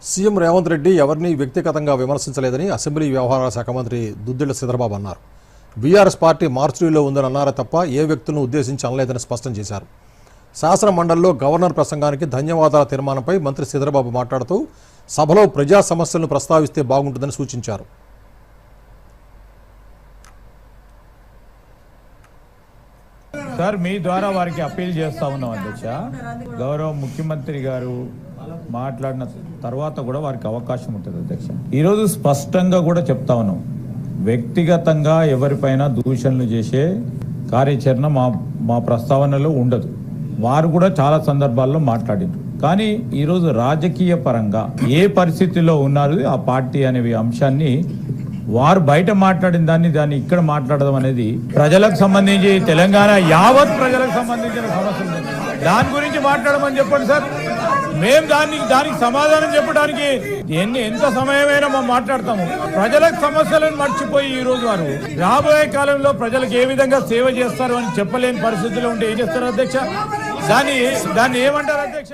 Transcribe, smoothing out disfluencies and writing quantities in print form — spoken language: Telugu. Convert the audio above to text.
సీఎం రేవంత్ రెడ్డి ఎవరిని వ్యక్తిగతంగా విమర్శించలేదని అసెంబ్లీ వ్యవహారాల శాఖ మంత్రి దుద్దిళ్ల శ్రీధర్బాబు అన్నారు. బీఆర్ఎస్ పార్టీ మార్చిలో ఉందని అన్నారే తప్ప ఏ వ్యక్తులను ఉద్దేశించి అనలేదని స్పష్టం చేశారు. శాసన మండలిలో గవర్నర్ ప్రసంగానికి ధన్యవాదాల తీర్మానంపై మంత్రి శ్రీధర్బాబు మాట్లాడుతూ సభలో ప్రజా సమస్యలను ప్రస్తావిస్తే బాగుంటుందని సూచించారు. సార్, మీ ద్వారా వారికి అప్పీల్ చేస్తా ఉన్నాం అధ్యక్ష. గౌరవ ముఖ్యమంత్రి గారు మాట్లాడిన తర్వాత కూడా వారికి అవకాశం ఉంటుంది అధ్యక్ష. ఈరోజు స్పష్టంగా కూడా చెప్తా ఉన్నాం, వ్యక్తిగతంగా ఎవరిపైన దూషణలు చేసే కార్యాచరణ మా ప్రస్తావనలో ఉండదు. వారు కూడా చాలా సందర్భాల్లో మాట్లాడిండ్రు. కానీ ఈరోజు రాజకీయ పరంగా ఏ పరిస్థితిలో ఉన్నారు ఆ పార్టీ అనే అంశాన్ని వారు బయట మాట్లాడిన దాన్ని ఇక్కడ మాట్లాడడం అనేది ప్రజలకు సంబంధించి, తెలంగాణ యావత్ ప్రజలకు సంబంధించిన సమస్యలు, దాని గురించి మాట్లాడమని చెప్పండి సార్. మేము దానికి సమాధానం చెప్పడానికి ఎంత సమయమైనా మేము మాట్లాడతాము. ప్రజలకు సమస్యలను మర్చిపోయి ఈ రోజు వారు రాబోయే కాలంలో ప్రజలకు ఏ విధంగా సేవ చేస్తారు అని చెప్పలేని పరిస్థితుల్లో ఉంటే ఏం చేస్తారు అధ్యక్ష? దాన్ని ఏమంటారు అధ్యక్ష?